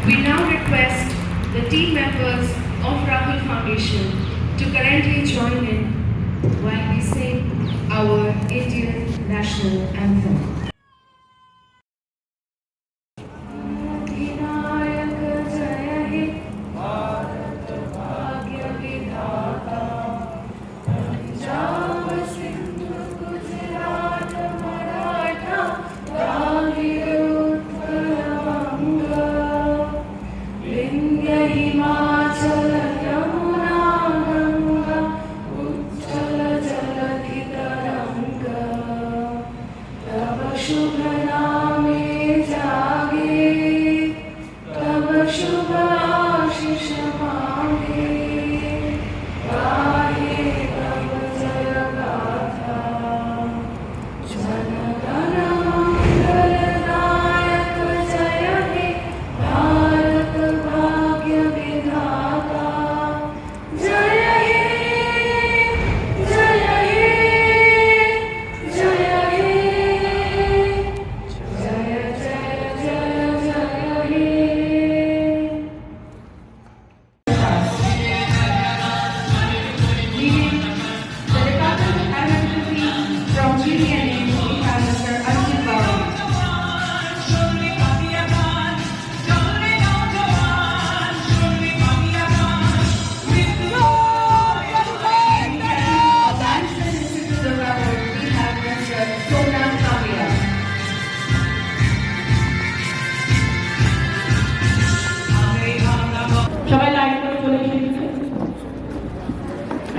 We now request the team members of Rahul Foundation to currently join in while we sing our Indian national anthem.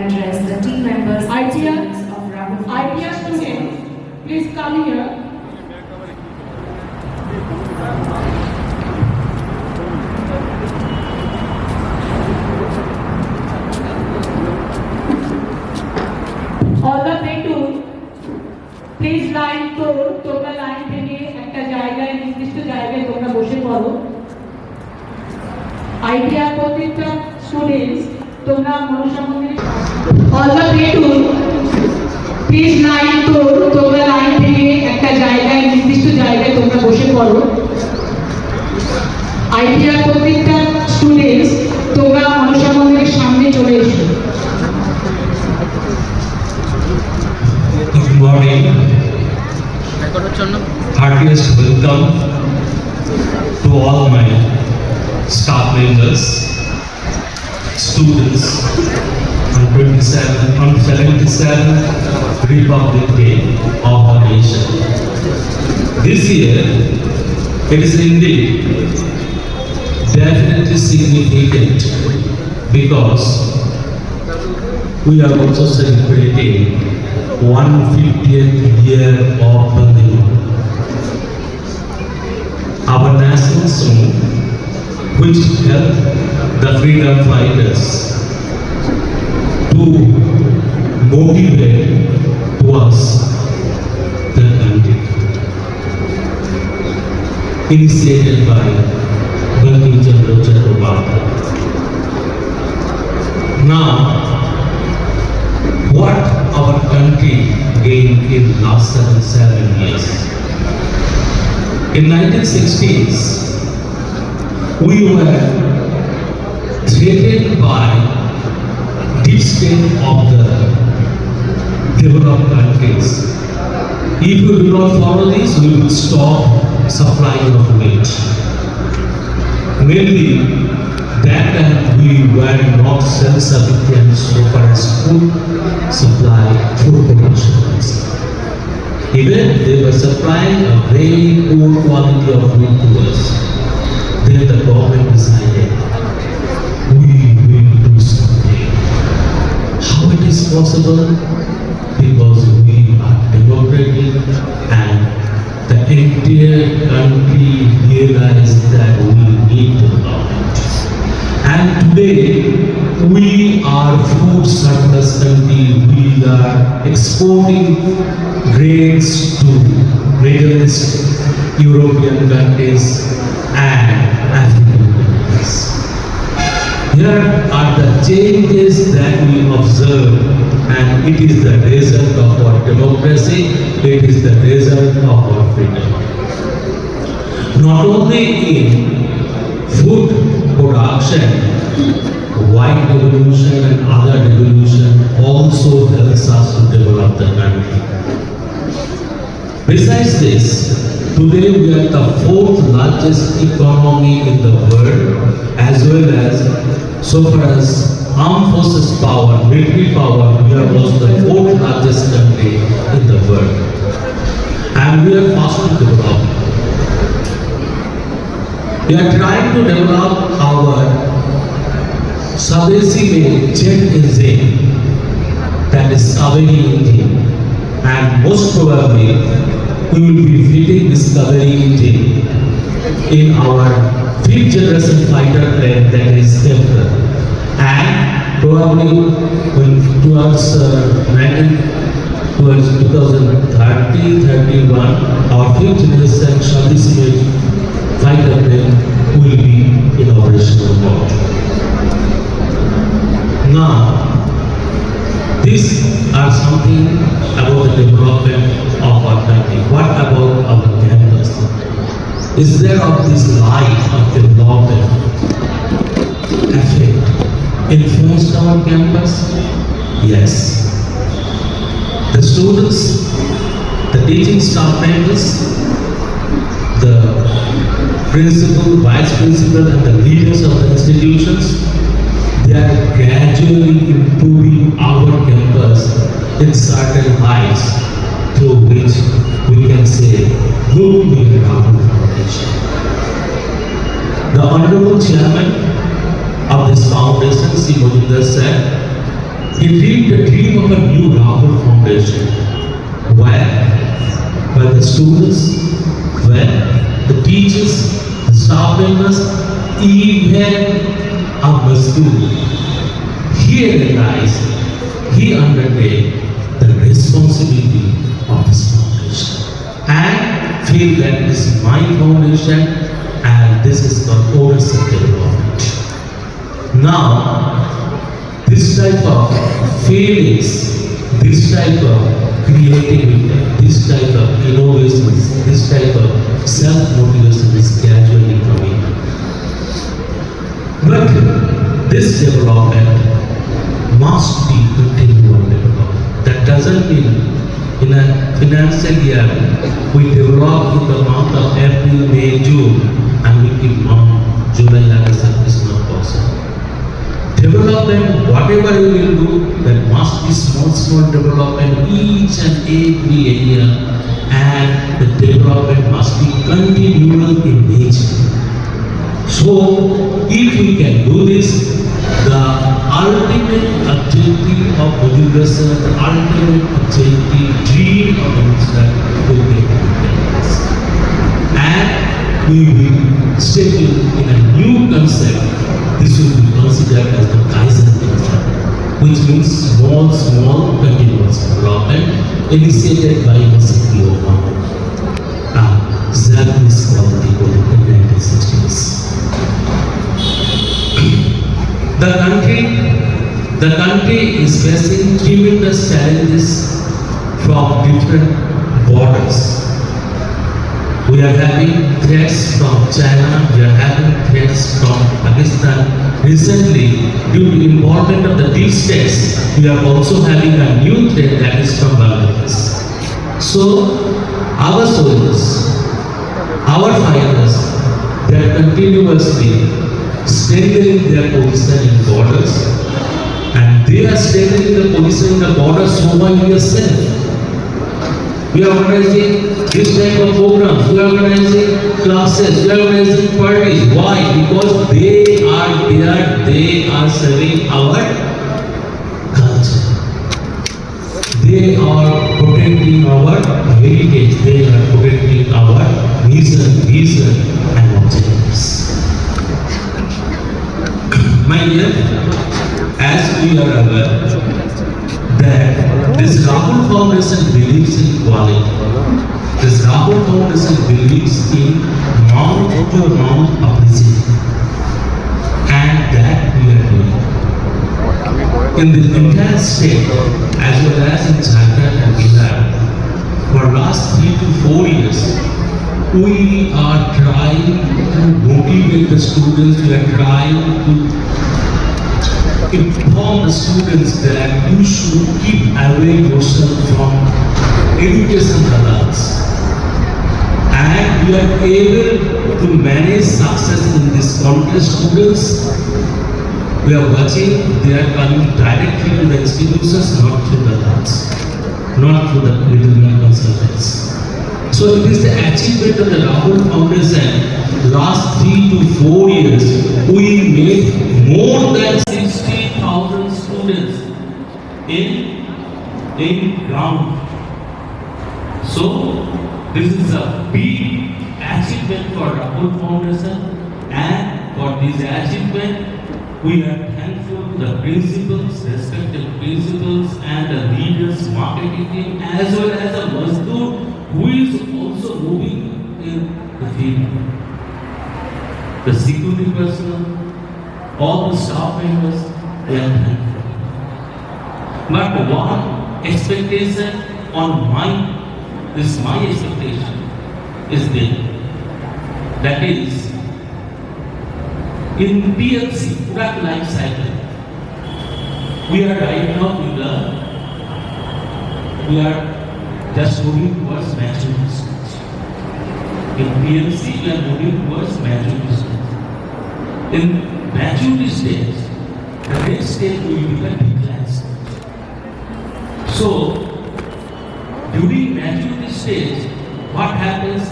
Address the team members of Rahul ITR students, please come here. All the platoon, please line তোমরা line থেকে একটা জায়গায় নির্দিষ্ট জায়গায় তোমরা বসে পড়ো। ITR প্রত্যেকটা স্টুডেন্টস তোমরা মনসা মন্দিরে all the platoon, please line তোমরা লাইন থেকে একটা জায়গায় নির্দিষ্ট জায়গায় তোমরা বসে পড়ো। ITR প্রত্যেকটা স্টুডেন্টস তোমরা মনসা মন্দিরের সামনে চলে এসো। Good morning. Heartiest welcome to all my staff members, students on 77th Republic Day of our nation. This year, it is indeed definitely significant because we are also celebrating 150th year of Bandhima, our national song, which helped the freedom fighters to motivate towards the country, initiated by Bankim Chandra Chattopadhyay. Now, what our country gained in last 7 years. In 1960s, we were threatened by deep state of the developed countries. If we do not follow this, we will stop supplying of wheat. Mainly, that time we were not self-sufficient so far as food supply, food production. Even they were supplying a very poor quality of wheat to us. Then the government decided, we will do something. How it is possible? Because we are democratic and the entire country realized that we need the government. And today, we are food surplus country. We are exporting grains to Middle East, European countries and African countries. Here are the changes that we observe, and it is the result of our democracy, it is the result of our freedom. Not only in food production, white revolution and other revolution also helps us to develop the country. Besides this, today we are the fourth largest economy in the world, as well as so far as armed forces power, military power, we are also the fourth largest country in the world. And we are fast to develop. We are trying to develop our Swadeshi made jet engine, that is Kaveri engine, and most probably we will be fitting this Kaveri engine in our fifth generation fighter plane, that is Kepler, and probably towards 2030-31, our fifth generation Swadeshi made fighter plane will be in operational mode. Now, these are something about the development of our country. What about our campus? Is there of this life of development effect influenced our campus? Yes. The students, the teaching staff members, the principal, vice principal, and the leaders of the institutions, they are gradually improving our campus in certain heights through which we can say, look, we are Rahul Foundation. The Honorable Chairman of this foundation, C. Mojuddar said, he dreamed the dream of a new Rahul Foundation, where the students, where the teachers, the staff members, even our Mazdoor, he realized, he undertake the responsibility of this foundation and feel that this is my foundation and this is the ownership of it. Now, this type of feelings, this type of creativity, this type of innovation, this type of self-motivation is gradually coming. But this development must be continual development. That doesn't mean in a financial year we develop in the month of April, May, June, and we keep on July, August, and it's not possible. Development, whatever we will do, there must be small development each and every area, and the development must be continual in nature. So, if we can do this, the ultimate objective of Mojuddar sir, the ultimate objective, dream of Mojuddar will be realized. And we will step in a new concept. This will be considered as the Kaizen concept, which means small continuous development initiated by Masaki Ohama, a Japanese quality code in the 1960s. The country is facing tremendous challenges from different borders. We are having threats from China, we are having threats from Pakistan. Recently, due to involvement of the deep states, we are also having a new threat that is from Bangladesh. So, our soldiers, our fighters, they are continuously strengthening their position in borders, and they are strengthening the position in the borders so by yourself. We are organizing this type of programs, we are organizing classes, we are organizing parties. Why? Because they are there, they are serving our culture. They are protecting our heritage, they are protecting our vision and objectives. My dear, as we are aware that this Rahul Foundation believes in quality. This Rahul Foundation believes in mouth-to-mouth publicity, and that we are doing. In the entire state, as well as in Jharkhand and Bihar, for last 3 to 4 years, we are trying to motivate the students, we are trying to inform the students that you should keep away yourself from education dalas. And we are able to manage success in this contest. Students, we are watching, they are coming directly to the institutions, not through the labs, not through the middleman consultants. So it is the achievement of the Rahul Foundation. Last 3 to 4 years, we made more than 60,000 students in ground. So this is a big achievement for Rahul Foundation, and for this achievement, we are thankful to the principals, respected principals, and the leaders, marketing team, as well as the Mazdoor, who is also moving in the field. The security personnel, all the staff members, they are thankful. But one expectation on my expectation is there. That is, in PLC, product life cycle, we are right now we are just moving towards maturity stage. In PLC, we are moving towards maturity stage. In maturity stage, the next stage will be the decline stage. So, during maturity stage, what happens?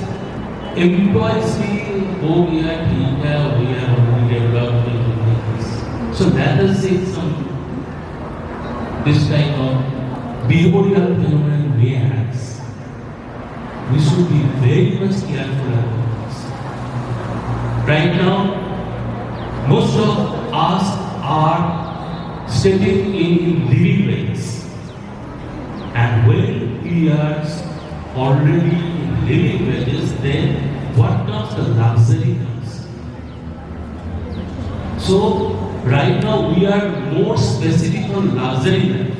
Employees feel, oh, we are already developed into this. So that is this type of behavioral phenomenon may arise. We should be very much careful about this. Right now, most of us are stepping in living ways. And when we are already in living wages, then what comes? The luxury comes. So, right now we are more specific on luxury life.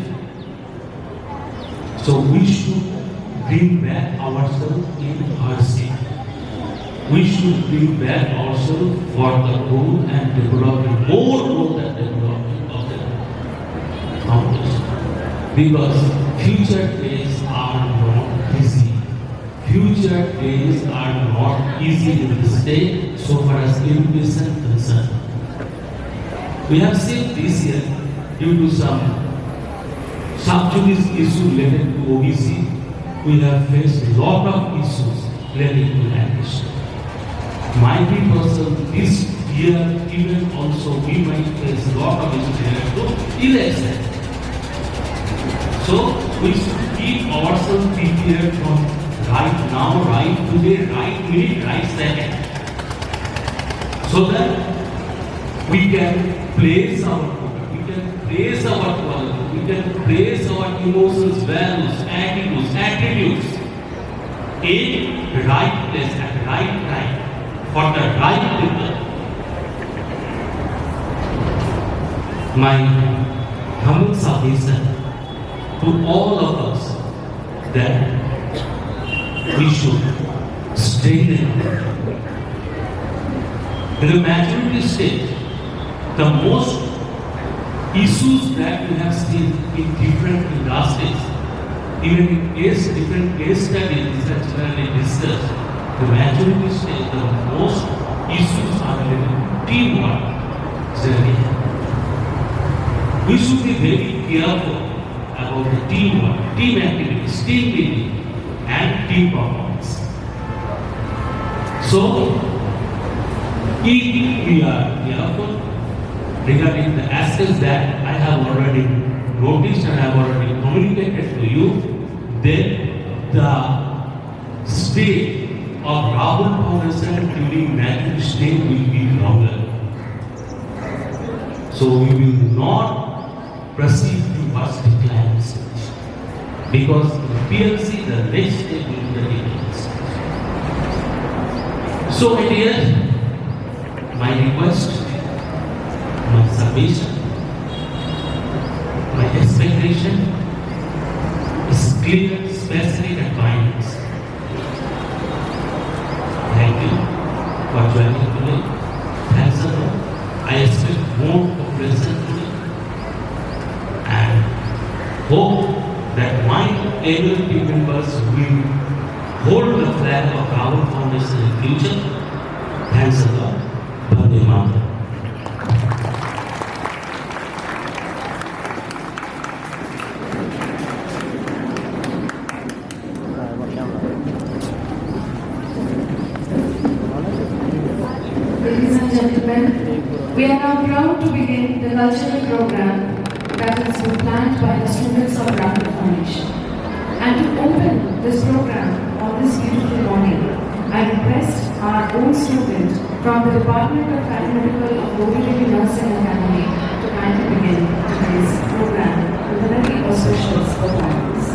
So, we should bring back ourselves in our city. We should bring back ourselves for the growth and development, more growth and development of the foundation. Because future days are not easy. Future days are not easy in this state so far as education is concerned. We have seen this year, due to some subjudice issues related to OBC, we have faced a lot of issues related to language. Might be possible this year, even also we might face a lot of issues related to election. So we should keep ourselves prepared from right now, right today, right minute, right second. So that we can place our quality, we can place our emotions, values, attitudes, attributes in right place at right time for the right people. My humble submission to all of us that we should strengthen. In the maturity stage, the most issues that we have seen in different industries, even in different case studies that we discussed, the maturity stage, the most issues are related to teamwork. We should be very careful about the teamwork, team activities, team building, and team performance. So, if we are careful regarding the aspects that I have already noticed and I have already communicated to you, then the state of Rahul Foundation during maturity stage will be longer. So we will not proceed towards decline stage. Because in PLC, the next stage will be the decline stage. So my dear, my request, my submission, my expectation is clear, specific and binding. Thank you for joining today. able team members will hold the flag of our foundation in future. Thanks a lot. Bande Mataram. Ladies and gentlemen, we are now proud to begin the cultural program that has been planned by the students of Rahul Foundation. And to open this program on this beautiful morning, I request our own student from the Department of Paramedical of Govidevi Nursing Academy to kindly begin today's program with a very auspicious performance.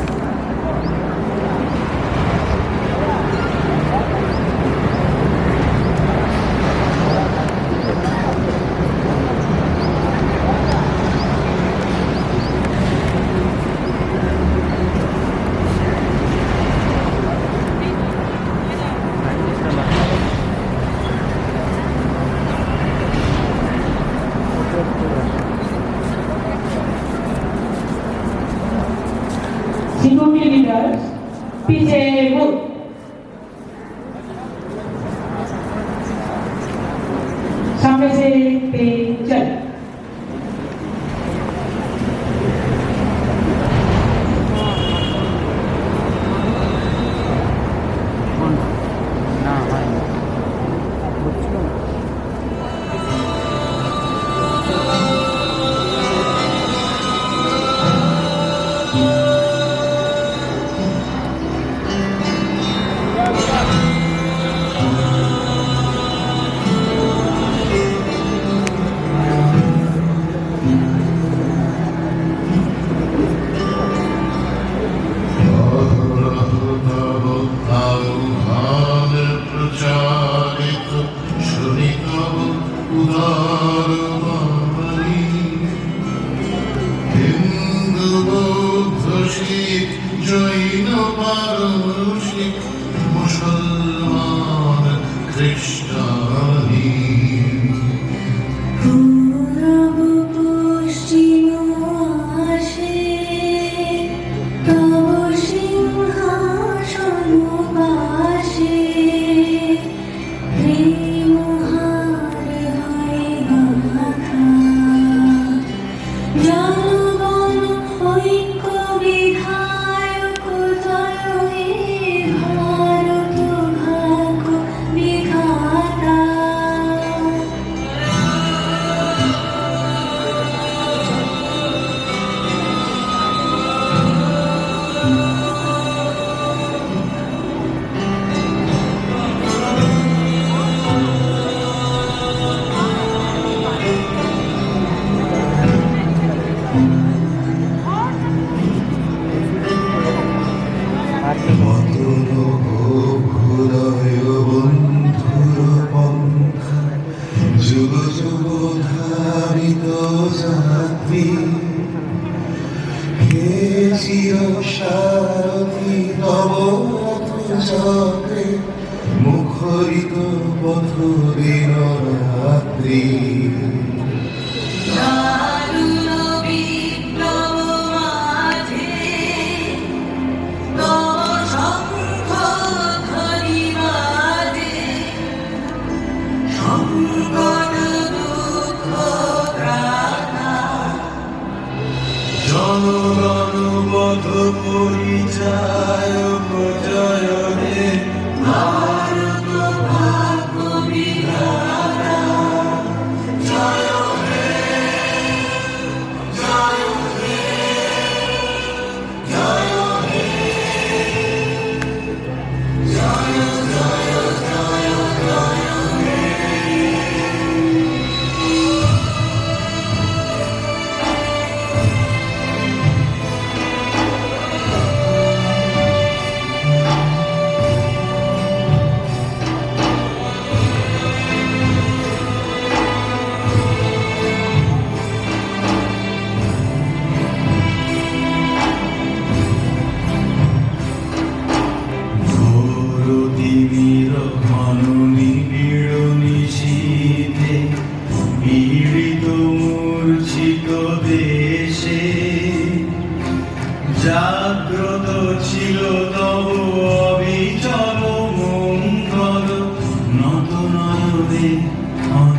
Security leaders, पीछे मुड़। सामने से पे चल। জৈন পারসিক মুসলমান খ্রিস্টানি পূরব পশ্চিম আসে তব সিংহাসন পাশে প্রেম হার হয় গাথা জনগণ ঐক্য বিধায়ক জয় হে ভারত ভাগ্য বিধাতা মতন ভোলায় বন্ধুর পন্থা যুগ যুগ ধারিত যাত্রী হে চির সারথি তব চক্রে মুখরিত পথ দিন রাত্রি দারুণ বিপ্লব মাঝে তব শঙ্খ ধ্বনি বাজে সংকট দুঃখ ত্রাতা জনগণবধ পরিচয় জয় হে ভারত ভাগ্য বিধাতা জয় হে জয় হে জয় হে জয় জয় জয় জয় হে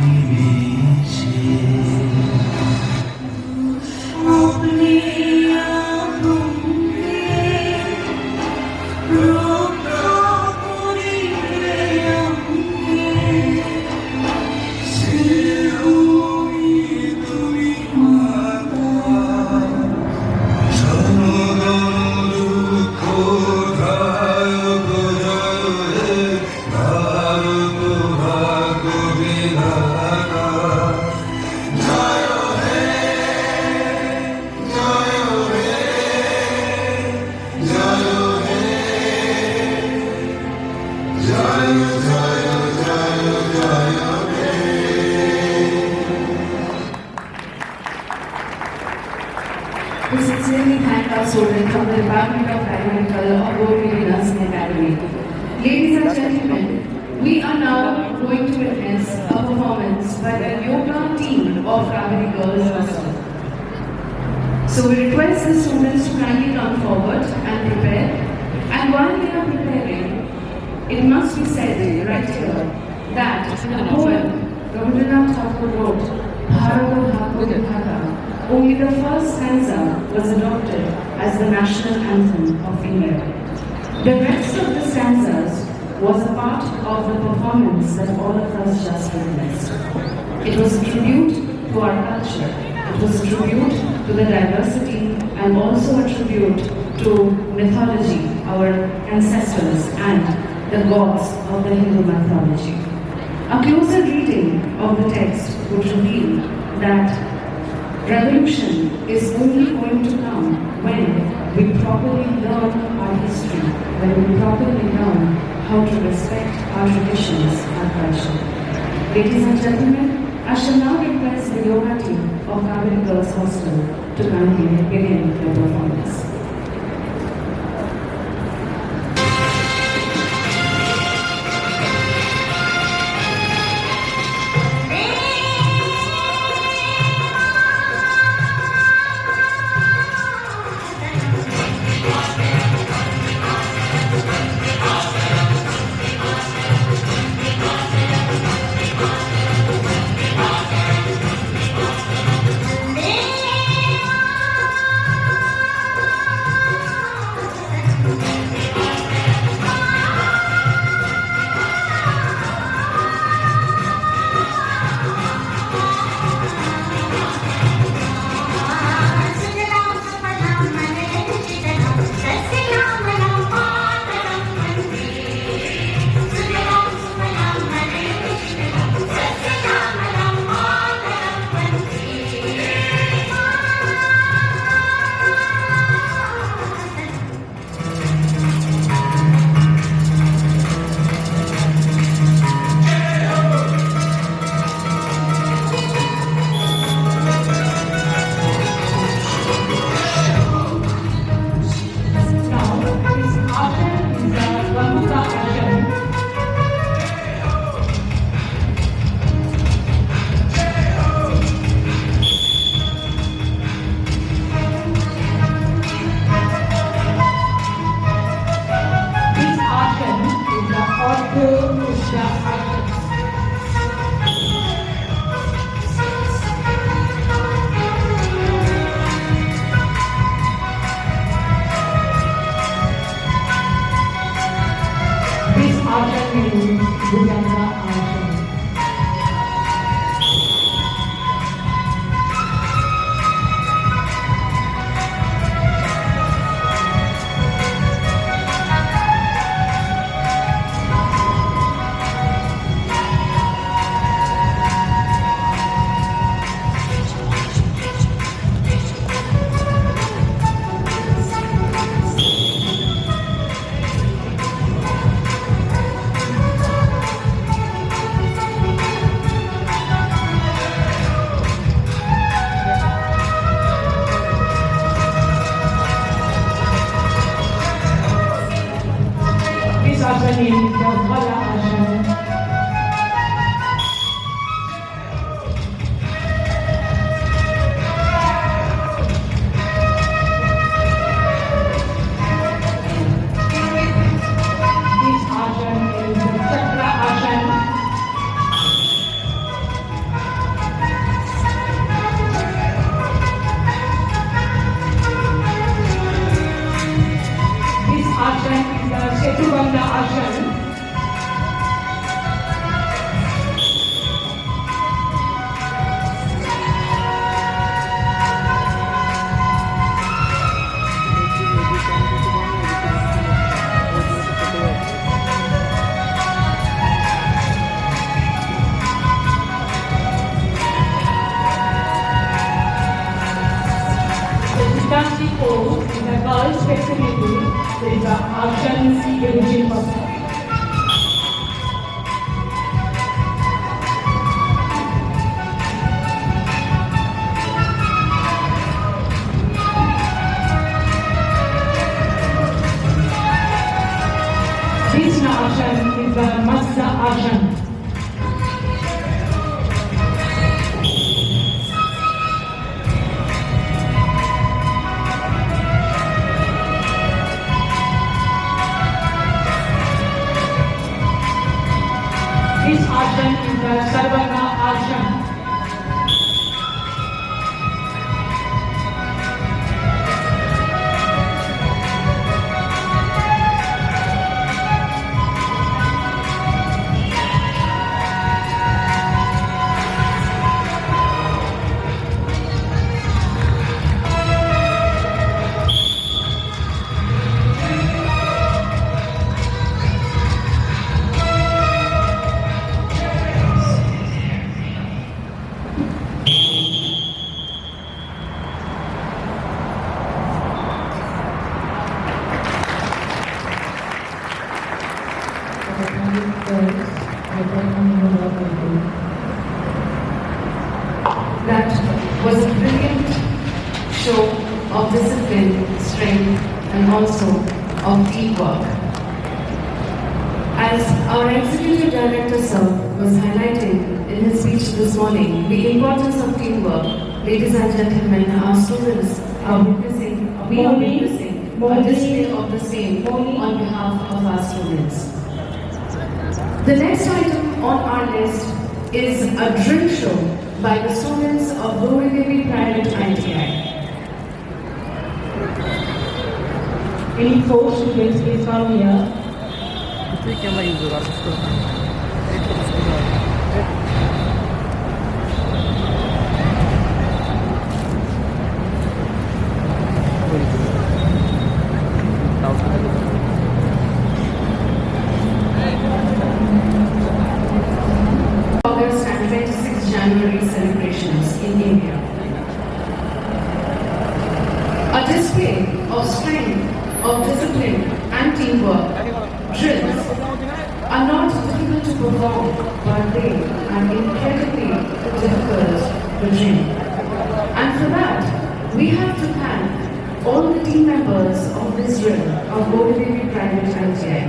নিমিষে স্বপ্নে আগুনে রোগা করিলে অঙ্গে তুমি মাতা জনগণ দুঃখ ধায়ক জয় হে ভারত ভাগ্য বিধাতা জয় হে জয় হে জয় হে জয় জয় জয় জয় হে We sincerely thank our students from the Department of Agronomical of Government Nursing Academy. Ladies and gentlemen, we are now going to witness a performance by the yoga team of Kaveri Girls Hostel. So we request the students to kindly come forward and prepare. And while they are preparing, it must be said right here that the poem Rabindranath Tagore wrote, Bharata Bhagya Vidhata, only the first stanza was adopted as the national anthem of India. The rest of the stanzas was a part of the performance that all of us just witnessed. It was a tribute to our culture, it was a tribute to the diversity, and also a tribute to mythology, our ancestors, and the gods of the Hindu mythology. A closer reading of the text would reveal that revolution is only going to come when we properly learn our history, when we properly learn how to respect our traditions, our culture. Ladies and gentlemen, I shall now request the yoga team of Kaveri Girls Hostel to kindly begin their performance. Hey gymnastic pose in the girls flexibility. There is a Arshan Eugene Papa. This Arshan is the Mazda Arshan. This Arshan is the Sarvanga Arshan. That was a brilliant show of discipline, strength, and also of teamwork. As our Executive Director Sir was highlighting in his speech this morning, the importance of teamwork, ladies and gentlemen, our students are witnessing, we are witnessing a display of the same on behalf of our students. The next item on our list is a drill show by the students of Gauri Devi Private ITI. Any four students please come here. August and 26 January celebrations in India. A display of strength, of discipline and teamwork, drills are not difficult to perform, but they are incredibly difficult to dream. And for that, we have to thank all the team members of this drill of Gauri Devi Private ITI.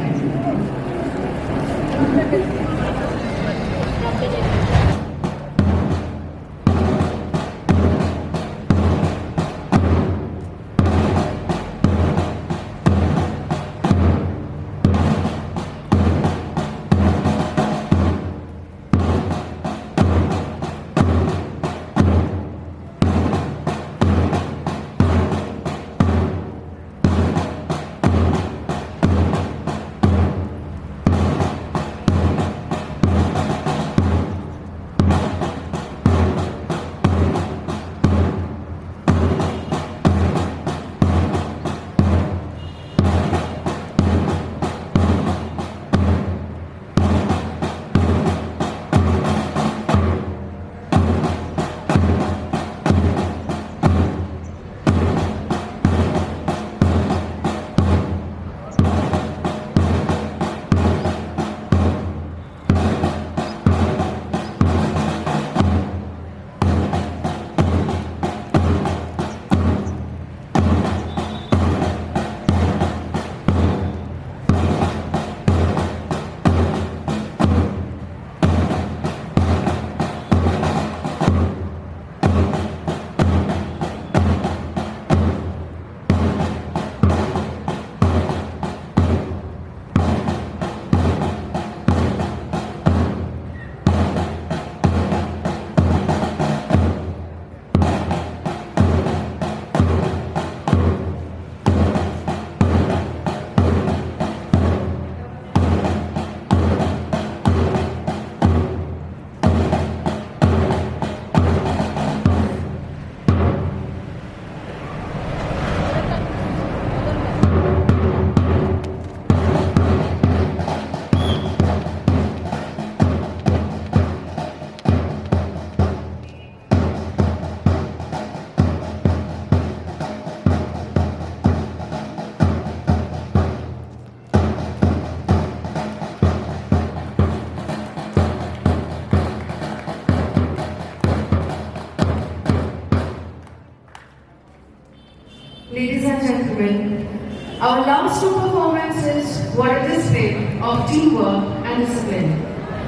gentlemen, our last two performances were a display of teamwork and discipline.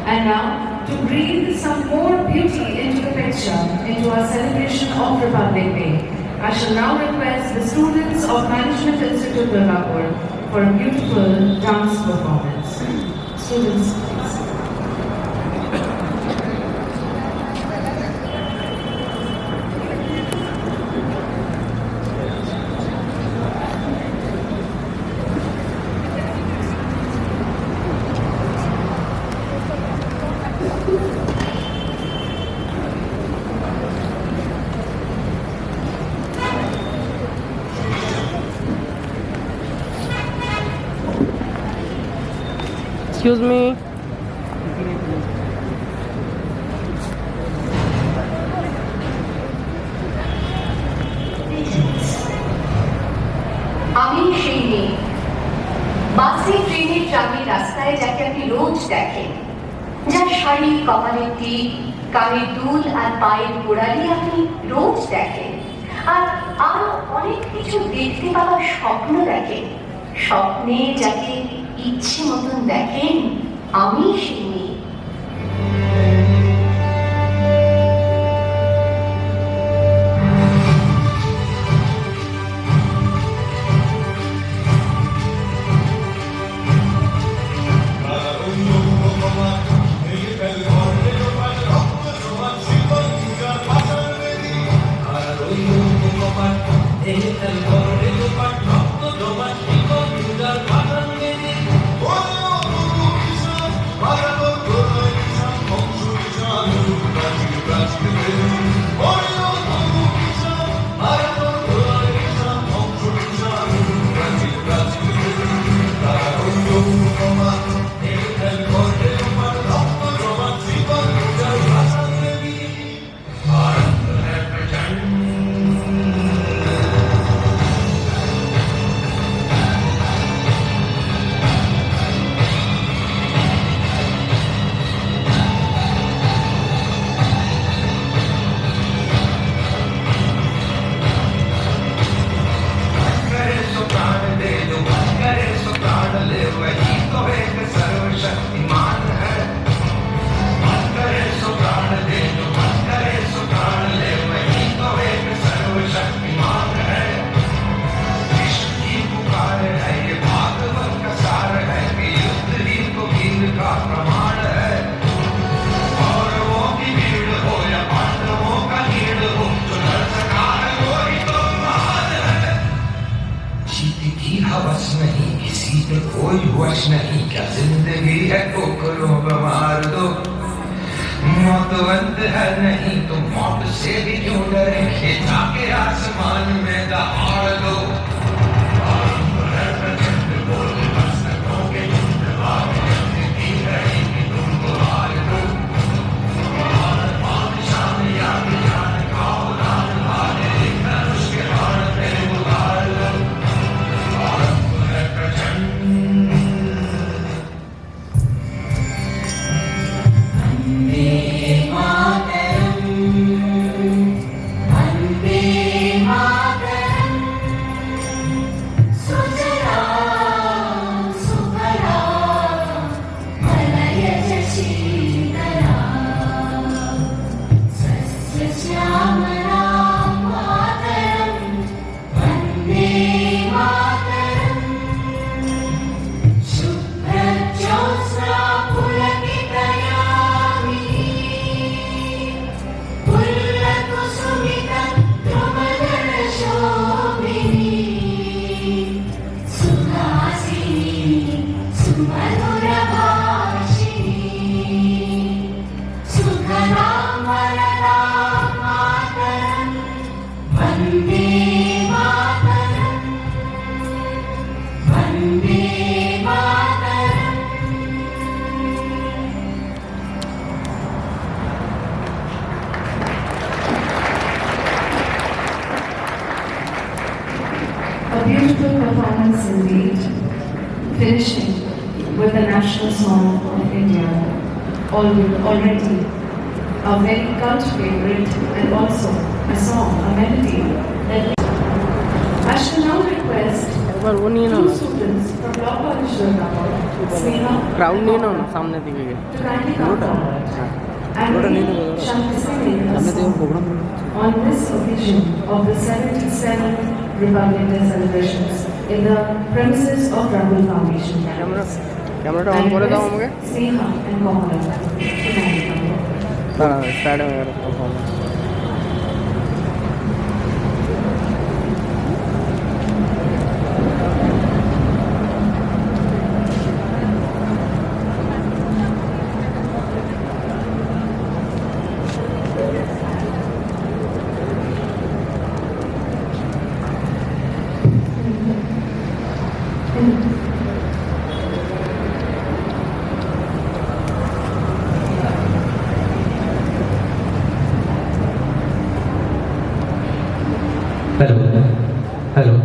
And now, to breathe some more beauty into the picture, into our celebration of Republic Day, I shall now request the students of Management Institute Durgapur for a beautiful dance performance. Students, please. Excuse me. আমি সেই মেয়ে বাসে ট্রেনে ট্রামে রাস্তায় যাকে আপনি রোজ দেখেন, যার শাড়ি কপালের টিপ কানের দুল আর পায়ের গোড়ালি আপনি রোজ দেখেন, আর আরো অনেক কিছু দেখতে পাওয়ার স্বপ্ন দেখেন। স্বপ্নে যাকে ইচ্ছে মতন দেখেন, আমি সেই মেয়ে। कोई वश नहीं, क्या जिंदगी है ठोकरों पे मार दो। मौतवंत है नहीं तो मौत से भी क्यों डरे, ये जाके आसमान में दहाड़ दो। A beautiful performance indeed, finishing with the national song of India, already a very cult favorite and also a song, a melody that I shall now request একবার ও নিয়ে নাও two না students from Law College Durgapur, Sneha crowd নিয়ে নাও না সামনের দিকে গিয়ে to kindly come পুরোটা forward হ্যাঁ and পুরোটা নিয়ে read নেবো দাদা। Shanti সামনে থেকে Singh programme on this occasion of the 77th Republic Day celebrations in the premises of Rahul Foundation. Camera ক্যামেরাটা অন করে দাও আমাকে Sneha and Kamala to kindly come forward. দাঁড়া স্টার্ট হয়ে গেল performance Hello. Hello.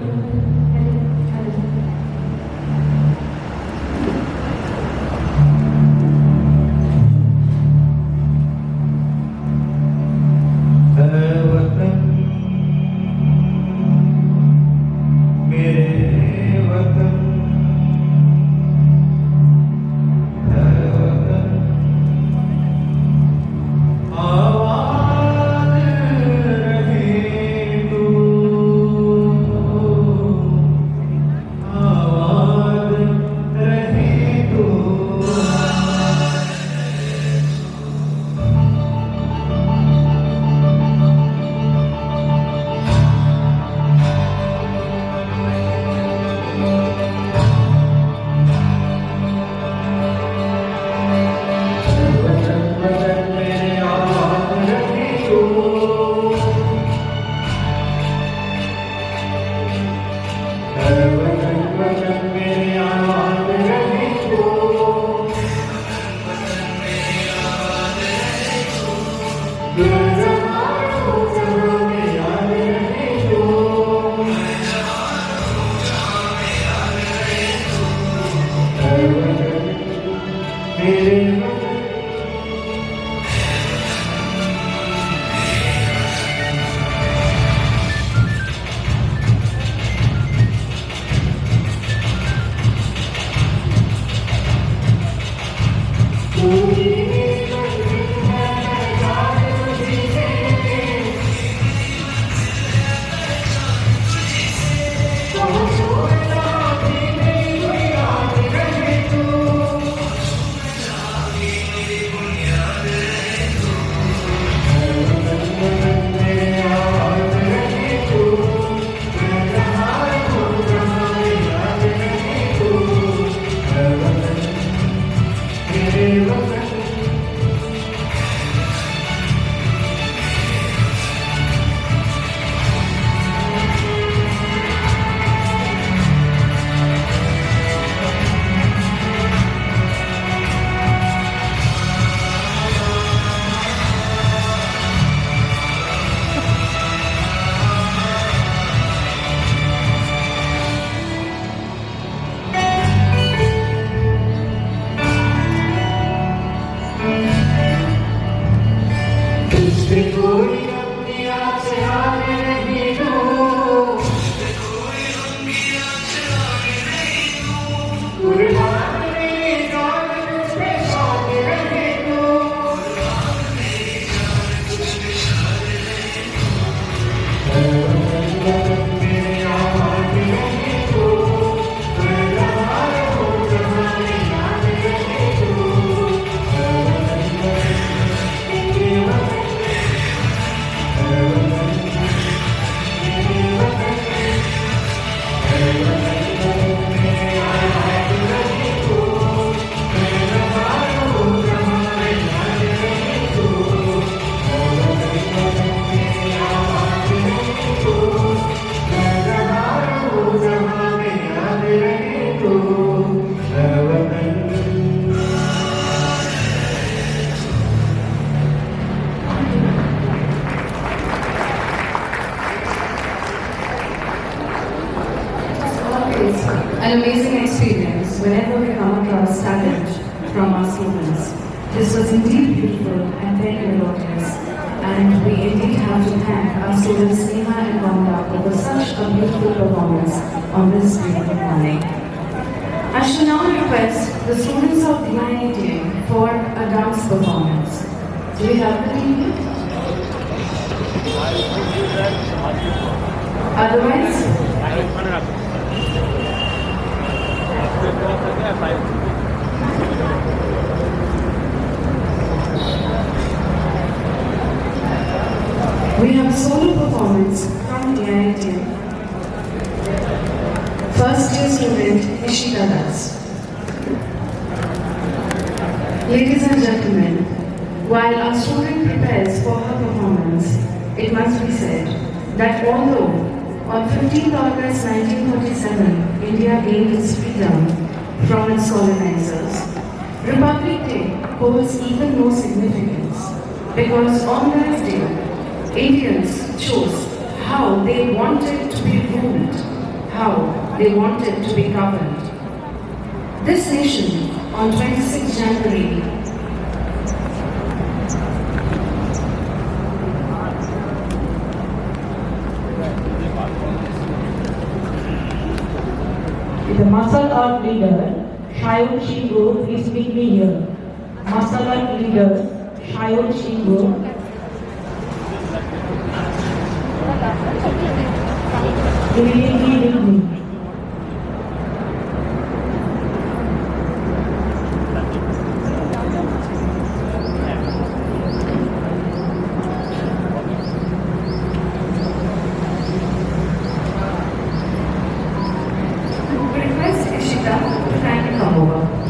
An amazing experience whenever we come across talent from our students. This was indeed beautiful and very melodious, and we indeed have have to thank our students Neha and Wanda for such a beautiful performance on this beautiful morning. I shall now request the students of DIAT for a dance performance. Do we have the team? Otherwise, we have solo performance from DIAT. First year student Ishita Das. Ladies and gentlemen, while our student prepares for her performance, it must be said that although on 15th August 1947, India gained its freedom from its colonizers, Republic Day holds even more significance because on that day, Indians chose how they wanted to be ruled, how they wanted to be governed. This nation on 26 January The muscle art leader, Shayun Shingo, please meet me here. Muscle art leader, Shayun Shingo. Immediately with me. request Ishita to kindly come over.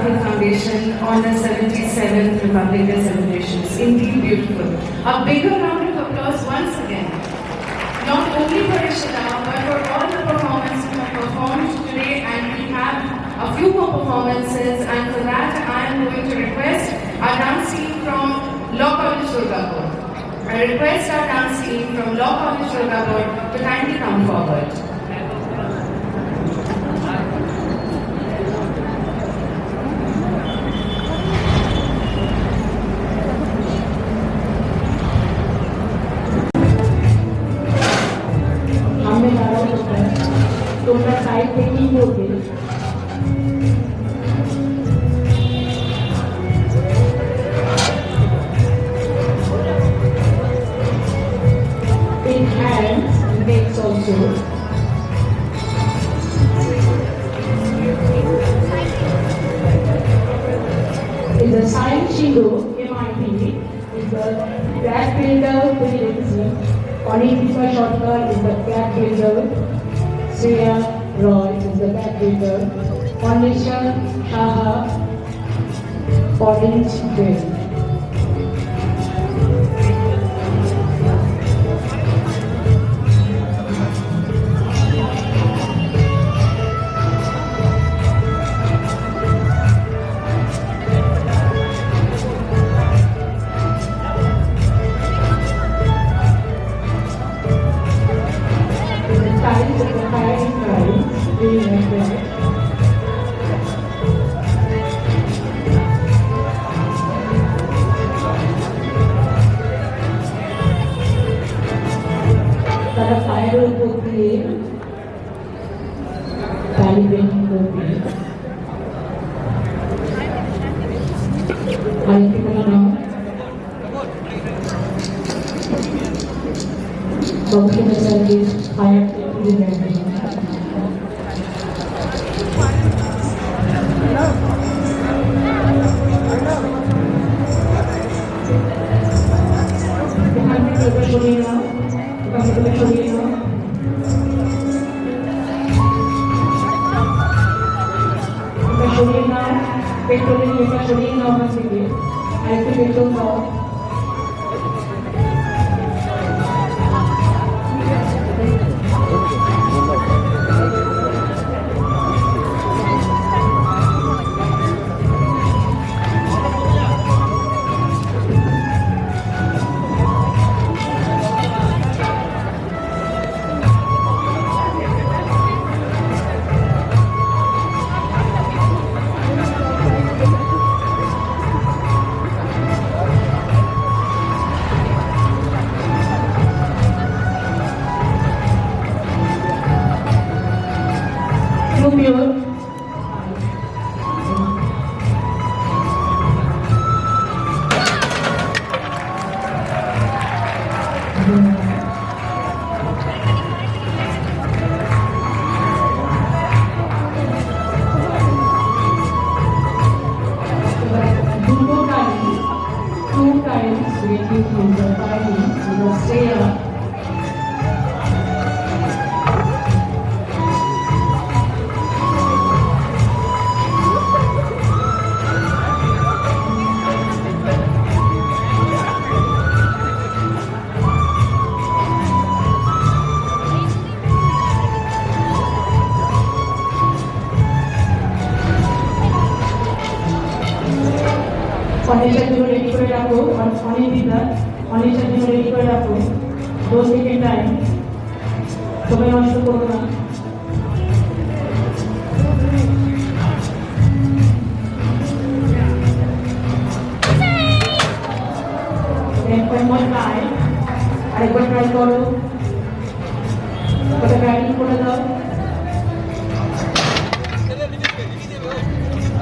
Raffle Foundation on the 77th Republic Day celebrations. Indeed beautiful. A bigger round of applause once again. Not only for Ishita, but for all the performances who have performed today, and we have a few more performances, and for that I am going to request our dance team from Law College Durgapur. I request our dance team from Law College Durgapur to kindly come forward. সামনে দাঁড়াও তোমরা side থেকেই করবে in hands legs also in the sign Shindo MIT is the black builder presidency. Anindita Shankar is the cat builder, Shreya Roy is the cat builder, Foundation Shaha, Orange Bill. তারা ফায়ারের উপর দিয়ে তালি painting করবে আরেকটি কোনো নাম গবেষণা সার্ভিস ফায়ার সেফটি এখান থেকে এটা সরিয়ে নাও সরিয়ে নাও এটা সরিয়ে নাও পেট্রোলে নিয়ে এটা সরিয়ে নাও ওখান থেকে আরেকটু পেট্রোল দাও Pure. Two times waiting in the party, you will stay up. অনেকটা জন্য রেডি করে রাখো অনেকটা জন্য রেডি করে রাখো 2 সেকেন্ড টাইম সময় নষ্ট করো না আরেকবার ট্রাই করো ওটা ব্যাটিং করে দাও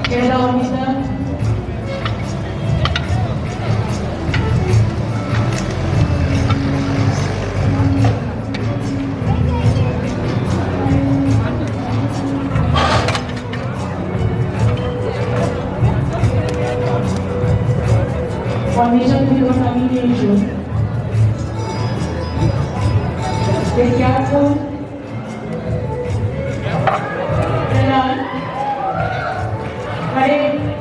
ছেড়ে দাও Anita Foundation will not ammunition. Be careful. Run. Ready?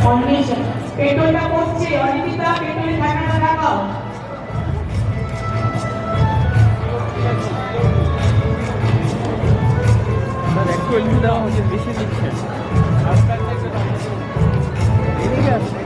অন্বেষণ পেট্রোলটা করছে অনিন্দিতা পেট্রোলের ঢাকাটা লাগাও স্যার একটু এলবি দেওয়া হচ্ছে বেশি দিচ্ছে এদিকে আসো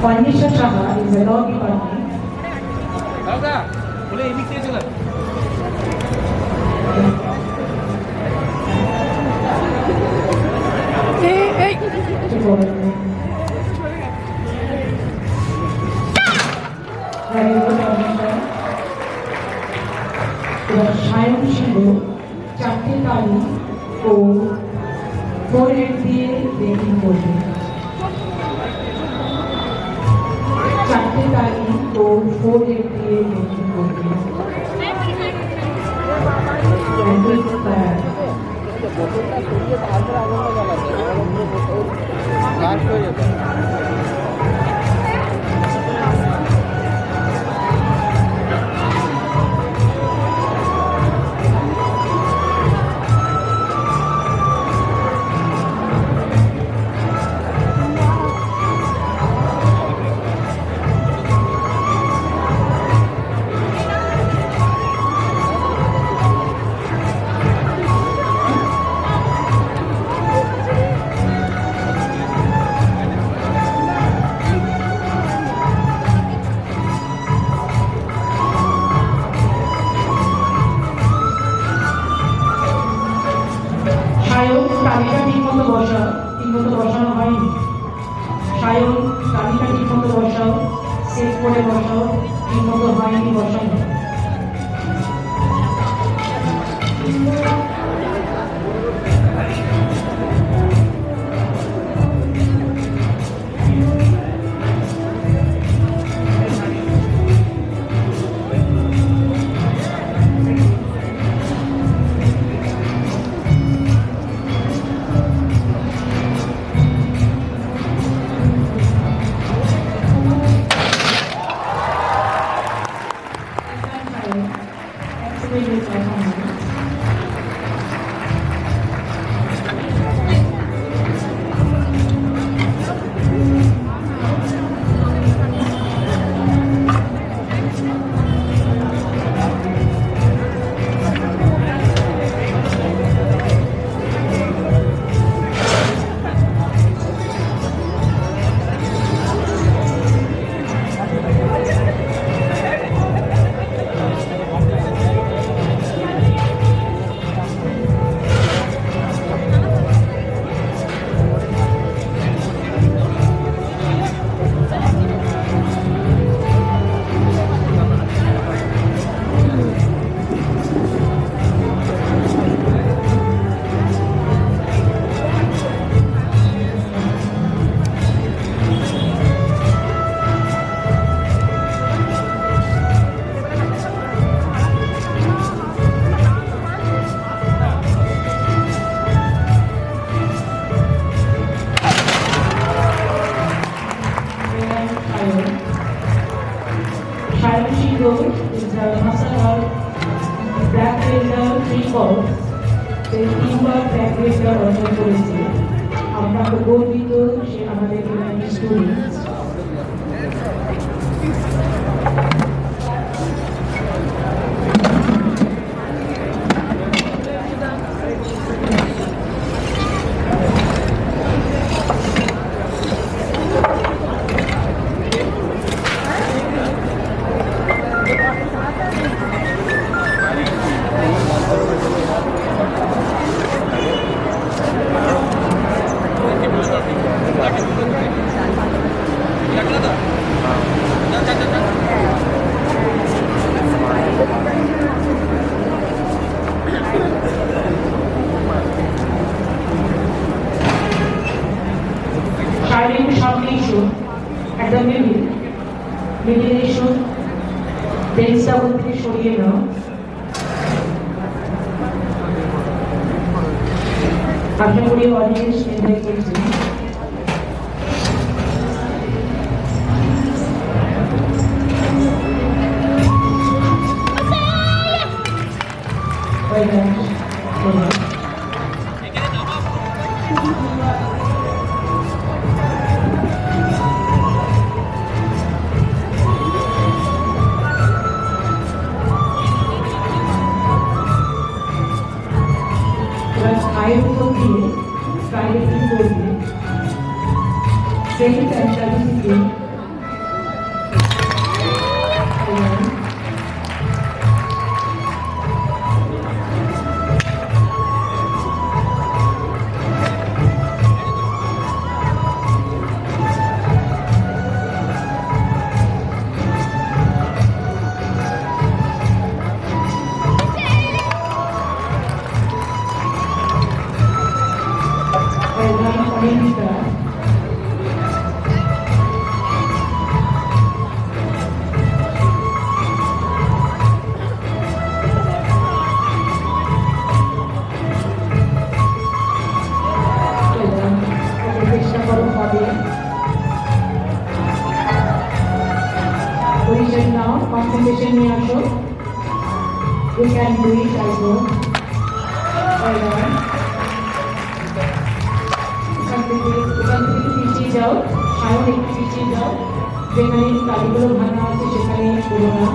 অন্বেষণ Saha is a law department. Sayan সিংহ চারটে তালি ও ফোর হেড দিয়ে ব্রেকিং করবে চারটে তালি ও ফোর হেড দিয়ে ব্রেকিং করবে বোতলটা সরিয়ে তারপরে আগুনটা জ্বালাবে ব্লাস্ট হয়ে যেত সায়ন তালিকা ঠিকমতো বসাও ঠিকমতো বসানো হয়নি সায়ন তালিকা ঠিকমতো বসাও সেট করে বসাও ঠিকমতো হয়নি বসানো Sharon Shingo is the master of black ranger 3 balls. The teamwork black ranger অর্জন করেছে আমরা তো গর্বিত সে আমাদের স্টুডেন্ট সামনে এসো একদম মিডিল এসো বেঞ্চটা ওর থেকে সরিয়ে নাও আশা করি অডিয়েন্স এনজয় করছে। আয়ের উপর দিয়ে প্রাইভেটলি করবে সেকেন্ড টাইম সার্ভিসিং অনিন্দিতা চেষ্টা করো হবে পজিশন নাও কনসেন্ট্রেশন নিয়ে আসো you can do it I go ওখান থেকে একটু পিছিয়ে যাও সায়ন একটু পিছিয়ে যাও যেখানে কালিগুলো ভাঙা আছে সেখানে করো না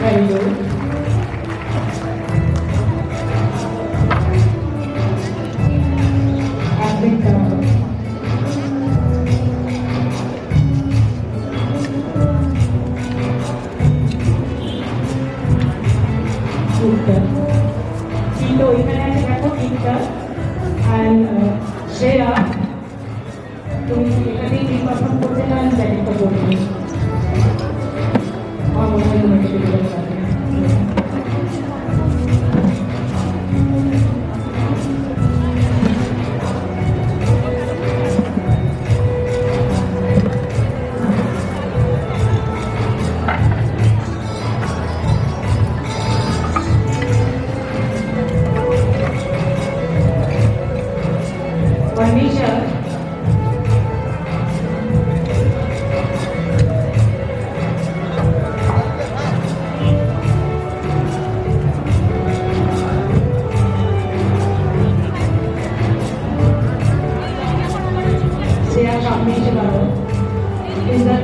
Very good. Africa. Super. Tito, এখানে আছে দেখো তিনটা and শ্রেয়া তুমি এখানেই কি পারফর্ম করতে না ব্যাটিংটা করবে Furniture. Shreya সামনে এসে দাঁড়াও is the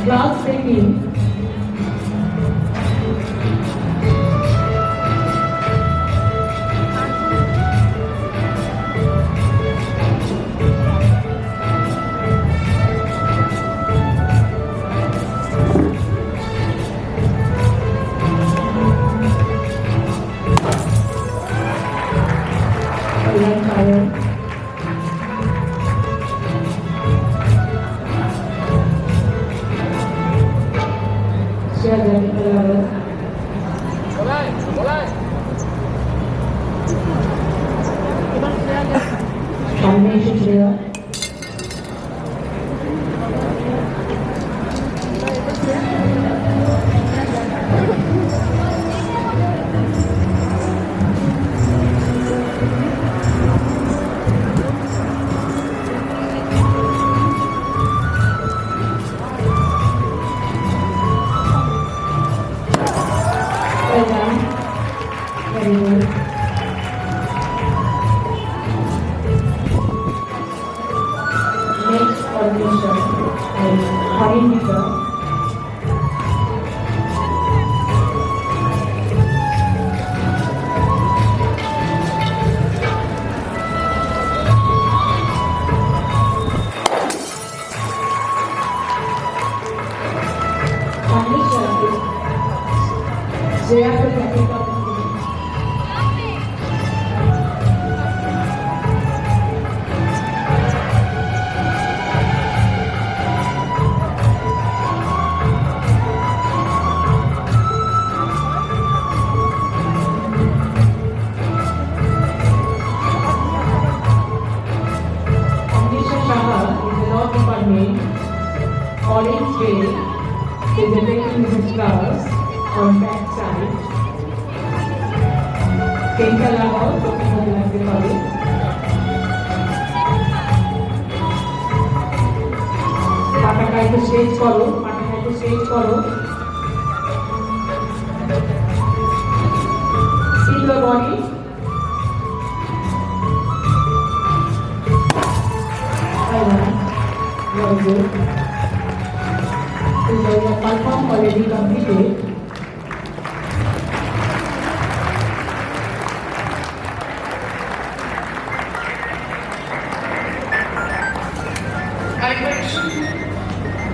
glass breaking সামনে এসে Shreya Very good. Next coordination is Harinita. Coordination is Jaya Pratika. Department of flowers on back side. Painta লাগাও তো ভালো লাগতে পারে। পাটাটা একটু স্ট্রেচ করো, পাটাটা একটু স্ট্রেচ করো। See your body. Very good. So your perform already completed.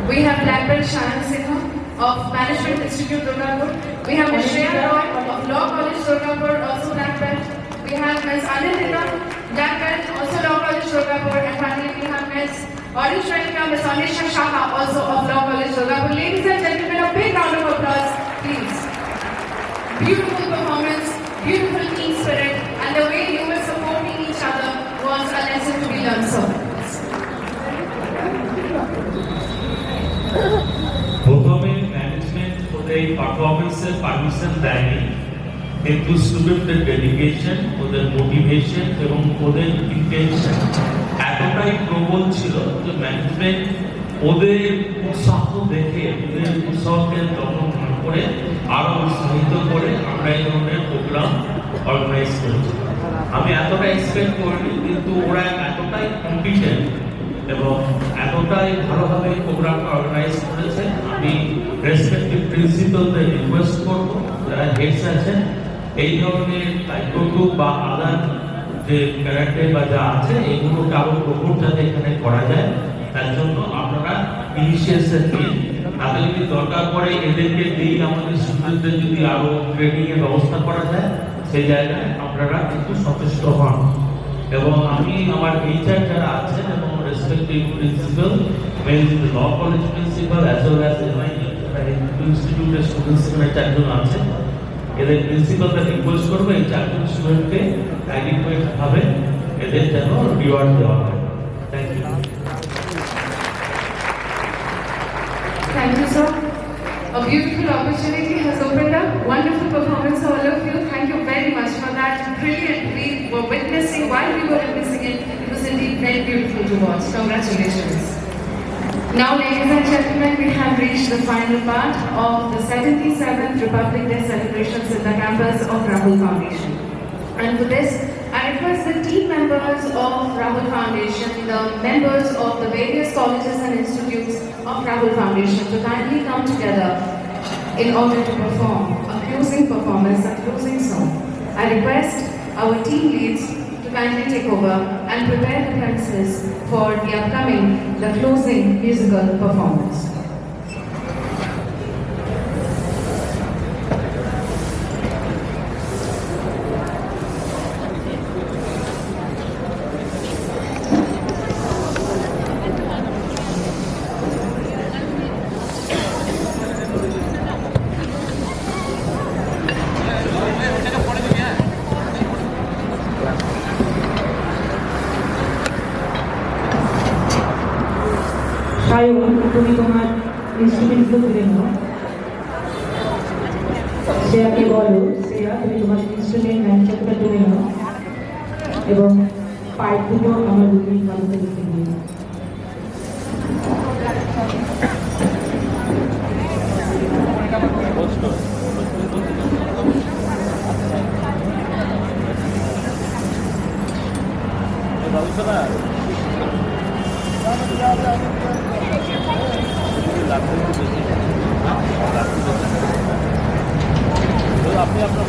We have Black Belt Shayan Sinha of Management Institute, Durgapur. We have Ms. Shreya Roy of Law College, Durgapur, also Black Belt. We have Ms. Anindita, Black Belt, also Law College, Durgapur. And finally, we have Ms. Orange Ranka, Ms. Anisha Shaha, also of Law College, Durgapur. Ladies and gentlemen, a big round of applause, please. Beautiful performance, beautiful team spirit, and the way you were supporting each other was a lesson to be learned. So, প্রথমে management ওদের পারফরমেন্সের permission দেয়নি, কিন্তু স্টুডেন্টদের dedication, ওদের motivation এবং ওদের intention এতটাই প্রবল ছিল যে ম্যানেজমেন্ট ওদের উৎসাহ দেখে, ওদের উৎসাহকে দমন করে আরো উৎসাহিত করে আমরা এই ধরনের প্রোগ্রাম অর্গানাইজ করেছি। আমি এতটা এক্সপেক্ট করিনি, কিন্তু ওরা এতটাই কম্পিটেন্ট এবং এতটাই ভালোভাবে প্রোগ্রামটা অর্গানাইজ করেছে। আমি রেসপেক্টিভ প্রিন্সিপালদের রিকোয়েস্ট করব, যারা হেডস আছেন, এই ধরনের তাইকোন্ডো বা আদার যে ক্যারাটে বা যা আছে এগুলোকে আরো প্রমোট যাতে এখানে করা যায়, তার জন্য আপনারা ইনিশিয়েশন নিন। তাদের যদি দরকার পড়ে এদেরকে দিয়ে আমাদের স্টুডেন্টদের যদি আরো ট্রেনিং এর ব্যবস্থা করা যায়, সেই জায়গায় আপনারা কিন্তু সচেষ্ট হন। এবং আমি আমার এইচআর যারা আছেন এবং রেসপেক্টিভ প্রিন্সিপাল, মেল law college principal as well as ইনস্টিটিউটের স্টুডেন্টস এখানে চারজন আছেন, এদের প্রিন্সিপালদের রিকোয়েস্ট করবো এই চারজন স্টুডেন্টকে অ্যাডিকুয়েট ভাবে এদের যেন রিওয়ার্ড দেওয়া হয়। Thank you. thank you, sir. A beautiful opportunity has opened up. Wonderful performance, all of you. Thank you very much for that. Brilliant. We were witnessing, while we were witnessing it, it was indeed very beautiful to watch. Congratulations. Now, ladies and gentlemen, we have reached the final part of the 77th Republic Day celebrations in the campus of Rahul Foundation. And for this, I request the team members of Rahul Foundation, the members of the various colleges and institutes of Rahul Foundation to kindly come together in order to perform a closing performance, a closing song. I request our team leads to kindly take over and prepare the premises for the upcoming, the closing musical performance. Sayan, তুমি তোমার ইনস্ট্রুমেন্টগুলো তুলে নাও। শ্রেয়াকে বলো, শ্রেয়া তুমি তোমার instrument ম্যানুফ্যাকচারটা তুলে নাও এবং pipe দুটো আমার রুটিন বানাতে দিতে দিই। আপনি আপনার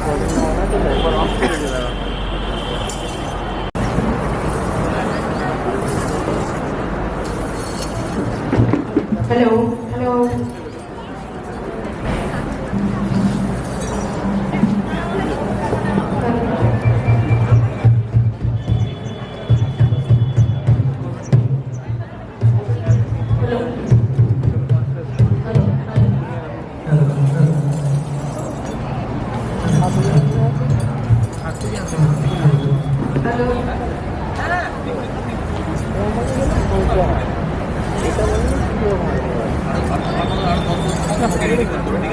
একবার অফ করে দিলাম। Hello, hello. Hello. Hello. এটা বললে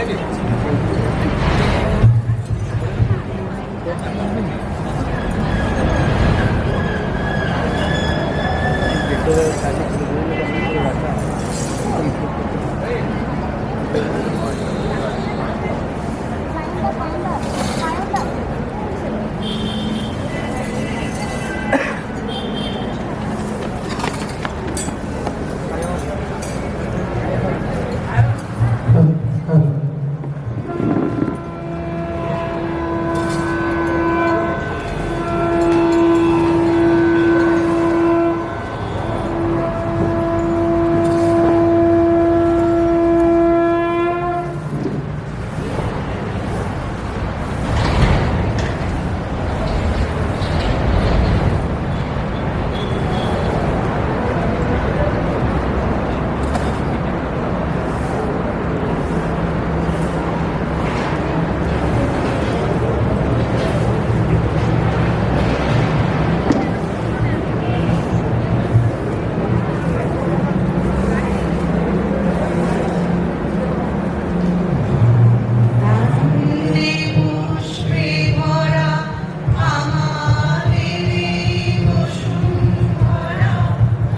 কি পুষ্পে ভরা আমাদের বসুন্ধরা,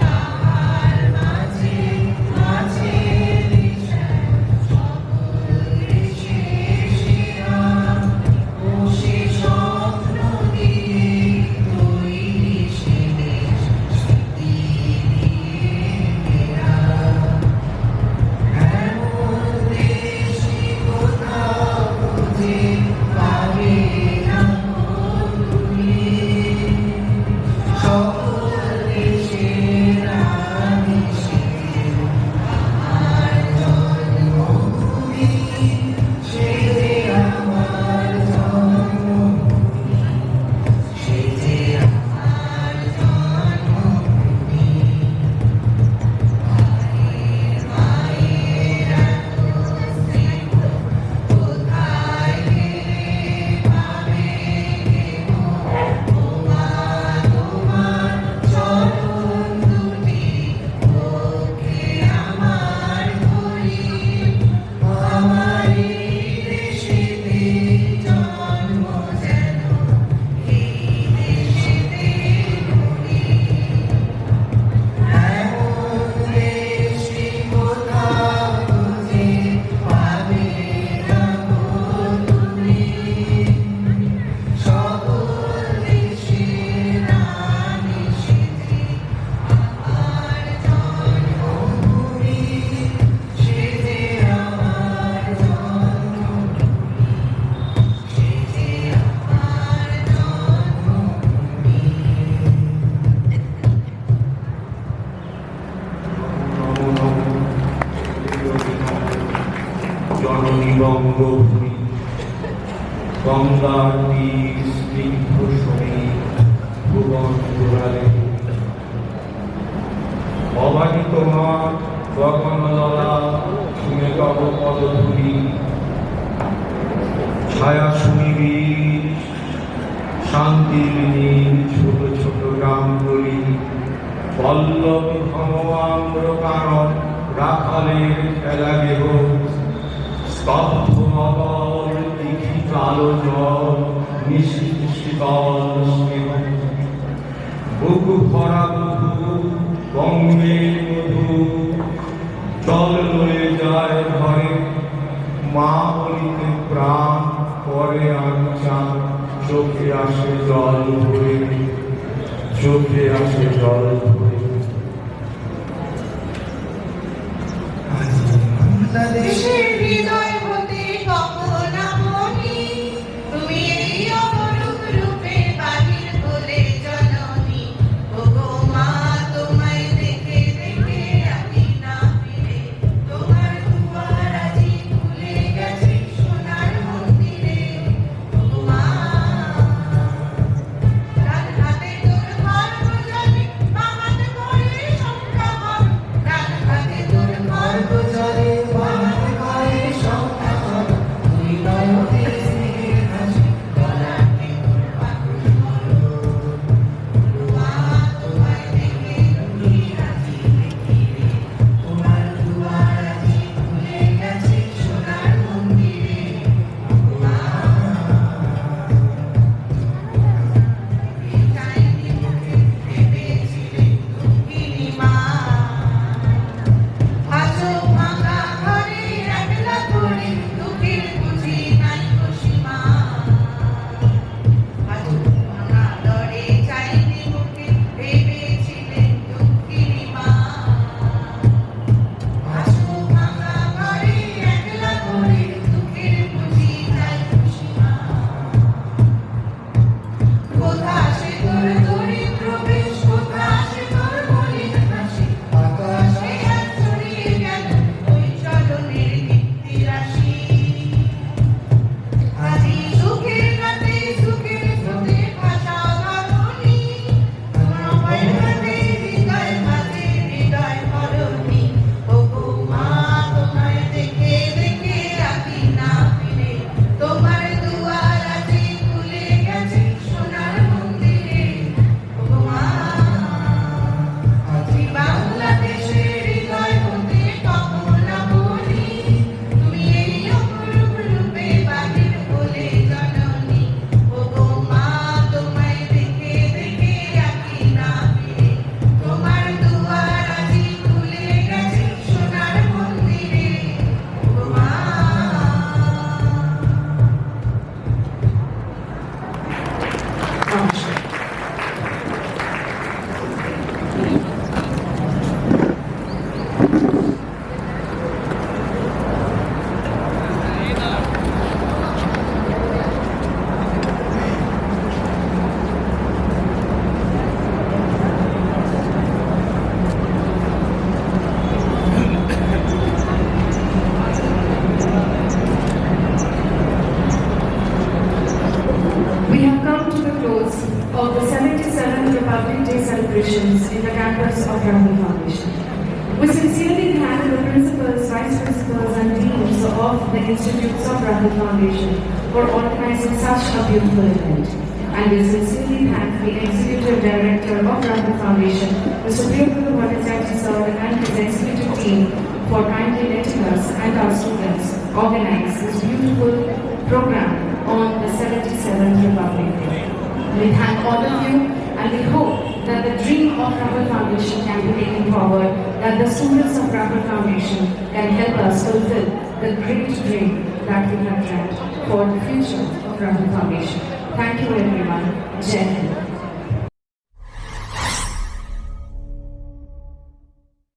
তাহার মাঝে মাঝে দেশের সেরা, বসে স্বপ্ন দিয়ে তৈরি সে দেশ, স্মৃতি দিয়ে ঘেরা। এমন দেশে কোথাও খুঁজে পাবে না তুমি, সকল দেশের রানী সে আমার জন্মভূমি, সে যে আমার জন্মভূমি, সে যে আমার জন্মভূমি। মায়ের এত স্নেহ কোথায় গেলে পাবে গো? ও মা, তোমার চরণ দুটি ওকে আমার ধরি, আমার এই দেশেতে জন্ম যেন এই দেশেতে করি। এমন দেশে কোথাও খুঁজে পাবে না গো তুমি, সকল দেশের রানী সে যে আমার জন্মভূমি, সে যে আমার জন্মভূমি, সে যে আমার জন্মভূমি। জননী বঙ্গভূমি, গঙ্গার তীর স্নিগ্ধ সমীর, ভুবন জোড়ালে অবাধি তোমার গগনললা, শুনে তব পদধূলি, ছায়া সুনিবিড় শান্তির নীল ছোট ছোট গ্রামগুলি, পল্লব ঘন আম্র কানন রাখালের খেলা গেহ, স্তব্ধ নগর দিঘি কালো জল নিশীথ শীতল স্নেহ, বুক ভরা বধূ বঙ্গের মধু, জল লয়ে যায় ঘরে, মা বলিতে প্রাণ করে আঞ্চা, চোখে আসে জল ভরে, চোখে আসে জল ভরে। দেশের হৃদয় হতে স্বপ্ন মনি, তুমি have come to the close of the 77th Republic Day celebrations in the campus of Rahul Foundation. We sincerely thank the principals, vice principals and deans of the institutes of Rahul Foundation for organizing such a beautiful event. And we sincerely thank the Executive Director of Rahul Foundation, Mr. Priyamguru Bhattacharya sir, and his executive team for kindly letting us and our students organize this beautiful program on the 77th Republic Day. We thank all of you and we hope that the dream of Rahul Foundation can be taken forward, that the students of Rahul Foundation can help us fulfill the great dream that we have dreamt for the future of Rahul Foundation. Thank you everyone. Jai Hind.